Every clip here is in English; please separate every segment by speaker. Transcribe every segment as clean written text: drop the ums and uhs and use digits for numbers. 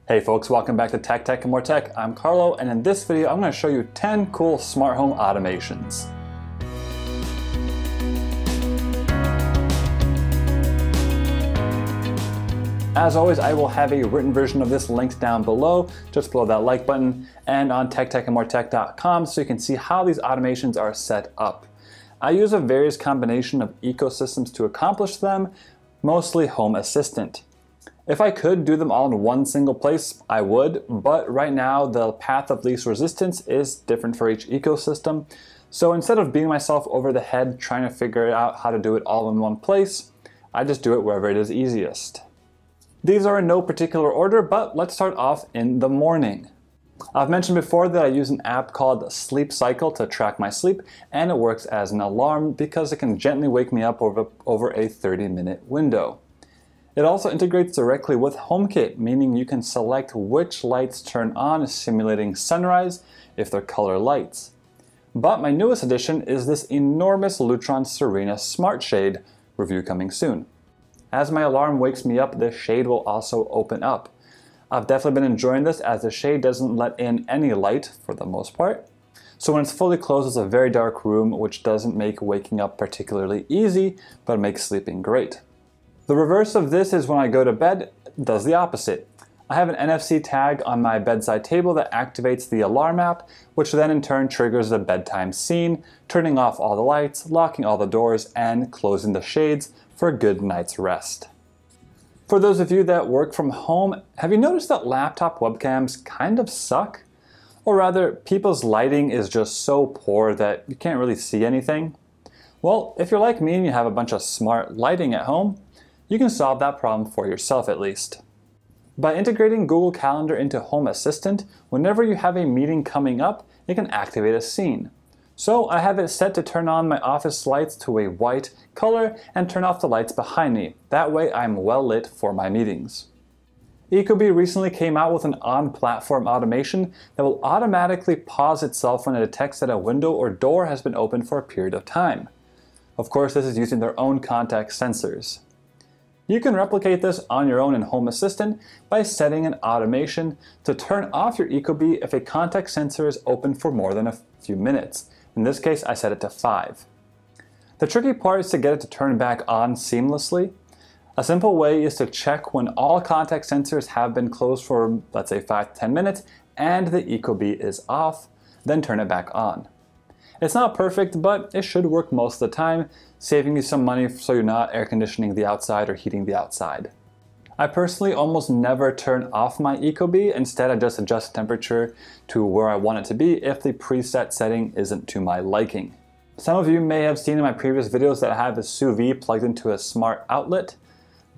Speaker 1: Hey folks, welcome back to Tech and More Tech. I'm Carlo, and in this video I'm going to show you 10 cool smart home automations. As always, I will have a written version of this linked down below, just below that like button, and on techandmoretech.com so you can see how these automations are set up. I use a various combination of ecosystems to accomplish them, mostly Home Assistant. If I could do them all in one single place, I would, but right now the path of least resistance is different for each ecosystem. So instead of beating myself over the head trying to figure out how to do it all in one place, I just do it wherever it is easiest. These are in no particular order, but let's start off in the morning. I've mentioned before that I use an app called Sleep Cycle to track my sleep, and it works as an alarm because it can gently wake me up over a 30-minute window. It also integrates directly with HomeKit, meaning you can select which lights turn on, simulating sunrise if they're color lights. But my newest addition is this enormous Lutron Serena Smart Shade, review coming soon. As my alarm wakes me up, the shade will also open up. I've definitely been enjoying this as the shade doesn't let in any light for the most part. So when it's fully closed, it's a very dark room, which doesn't make waking up particularly easy, but makes sleeping great. The reverse of this is when I go to bed, it does the opposite. I have an NFC tag on my bedside table that activates the alarm app, which then in turn triggers the bedtime scene, turning off all the lights, locking all the doors, and closing the shades for a good night's rest. For those of you that work from home, have you noticed that laptop webcams kind of suck? Or rather, people's lighting is just so poor that you can't really see anything? Well, if you're like me and you have a bunch of smart lighting at home, you can solve that problem for yourself at least. By integrating Google Calendar into Home Assistant, whenever you have a meeting coming up, it can activate a scene. So I have it set to turn on my office lights to a white color and turn off the lights behind me. That way I'm well lit for my meetings. Ecobee recently came out with an on-platform automation that will automatically pause itself when it detects that a window or door has been open for a period of time. Of course, this is using their own contact sensors. You can replicate this on your own in Home Assistant by setting an automation to turn off your Ecobee if a contact sensor is open for more than a few minutes. In this case, I set it to 5. The tricky part is to get it to turn back on seamlessly. A simple way is to check when all contact sensors have been closed for, let's say, 5 to 10 minutes and the Ecobee is off, then turn it back on. It's not perfect, but it should work most of the time, saving you some money so you're not air conditioning the outside or heating the outside. I personally almost never turn off my Ecobee. Instead, I just adjust the temperature to where I want it to be if the preset setting isn't to my liking. Some of you may have seen in my previous videos that I have a sous vide plugged into a smart outlet.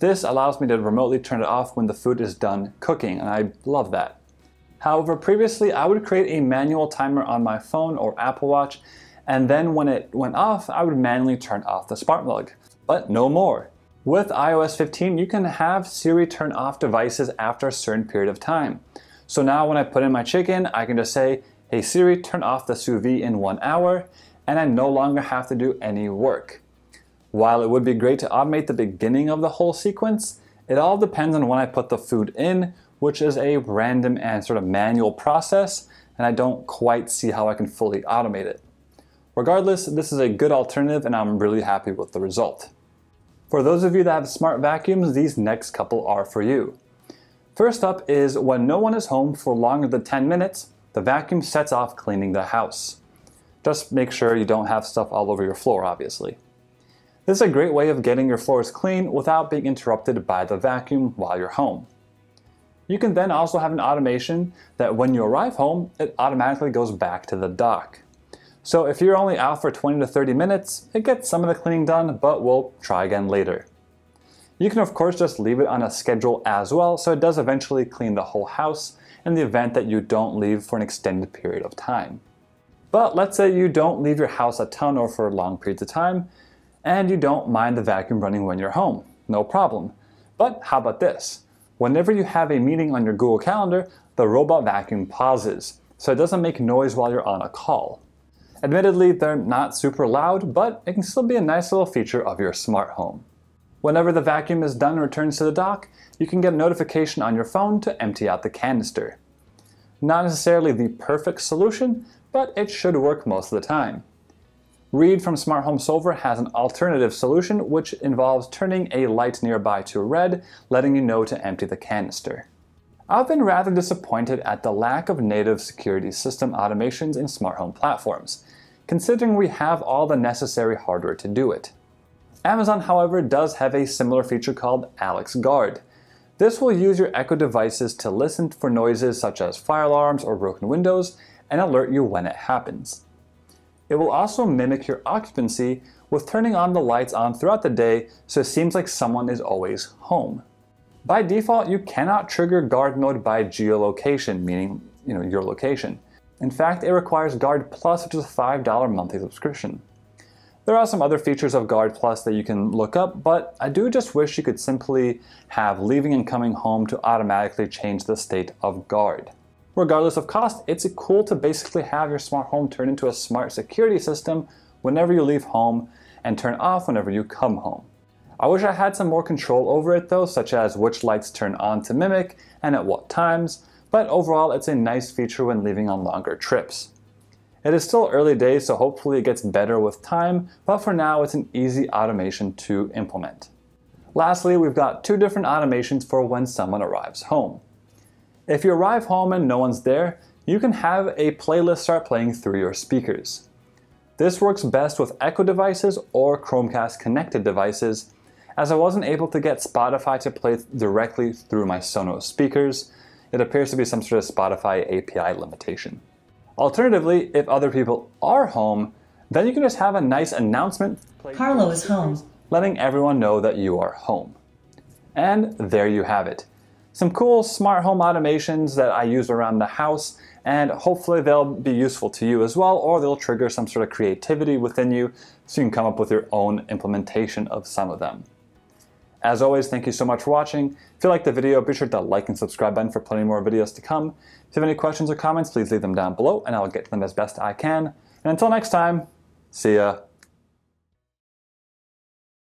Speaker 1: This allows me to remotely turn it off when the food is done cooking, and I love that. However, previously I would create a manual timer on my phone or Apple Watch, and then when it went off, I would manually turn off the smart plug. But no more. With iOS 15, you can have Siri turn off devices after a certain period of time. So now when I put in my chicken, I can just say, "Hey Siri, turn off the sous vide in 1 hour," and I no longer have to do any work. While it would be great to automate the beginning of the whole sequence, it all depends on when I put the food in, which is a random and sort of manual process, and I don't quite see how I can fully automate it. Regardless, this is a good alternative and I'm really happy with the result. For those of you that have smart vacuums, these next couple are for you. First up is when no one is home for longer than 10 minutes, the vacuum sets off cleaning the house. Just make sure you don't have stuff all over your floor, obviously. This is a great way of getting your floors clean without being interrupted by the vacuum while you're home. You can then also have an automation that when you arrive home, it automatically goes back to the dock. So if you're only out for 20 to 30 minutes, it gets some of the cleaning done, but we'll try again later. You can of course just leave it on a schedule as well, so it does eventually clean the whole house in the event that you don't leave for an extended period of time. But let's say you don't leave your house a ton or for long periods of time, and you don't mind the vacuum running when you're home. No problem. But how about this? Whenever you have a meeting on your Google Calendar, the robot vacuum pauses, so it doesn't make noise while you're on a call. Admittedly, they're not super loud, but it can still be a nice little feature of your smart home. Whenever the vacuum is done and returns to the dock, you can get a notification on your phone to empty out the canister. Not necessarily the perfect solution, but it should work most of the time. Reed from Smart Home Solver has an alternative solution which involves turning a light nearby to red, letting you know to empty the canister. I've been rather disappointed at the lack of native security system automations in smart home platforms, considering we have all the necessary hardware to do it. Amazon, however, does have a similar feature called Alex Guard. This will use your Echo devices to listen for noises such as fire alarms or broken windows and alert you when it happens. It will also mimic your occupancy with turning on the lights on throughout the day so it seems like someone is always home. By default, you cannot trigger Guard mode by geolocation, meaning your location. In fact, it requires Guard Plus, which is a $5 monthly subscription. There are some other features of Guard Plus that you can look up, but I do just wish you could simply have leaving and coming home to automatically change the state of Guard. Regardless of cost, it's cool to basically have your smart home turn into a smart security system whenever you leave home and turn off whenever you come home. I wish I had some more control over it though, such as which lights turn on to mimic and at what times, but overall it's a nice feature when leaving on longer trips. It is still early days, so hopefully it gets better with time, but for now it's an easy automation to implement. Lastly, we've got two different automations for when someone arrives home. If you arrive home and no one's there, you can have a playlist start playing through your speakers. This works best with Echo devices or Chromecast connected devices, as I wasn't able to get Spotify to play directly through my Sonos speakers. It appears to be some sort of Spotify API limitation. Alternatively, if other people are home, then you can just have a nice announcement
Speaker 2: Carlo is home,
Speaker 1: letting everyone know that you are home. And there you have it. Some cool smart home automations that I use around the house, and hopefully they'll be useful to you as well, or they'll trigger some sort of creativity within you so you can come up with your own implementation of some of them. As always, thank you so much for watching. If you liked the video, be sure to hit that like and subscribe button for plenty more videos to come. If you have any questions or comments, please leave them down below and I'll get to them as best I can. And until next time, see ya.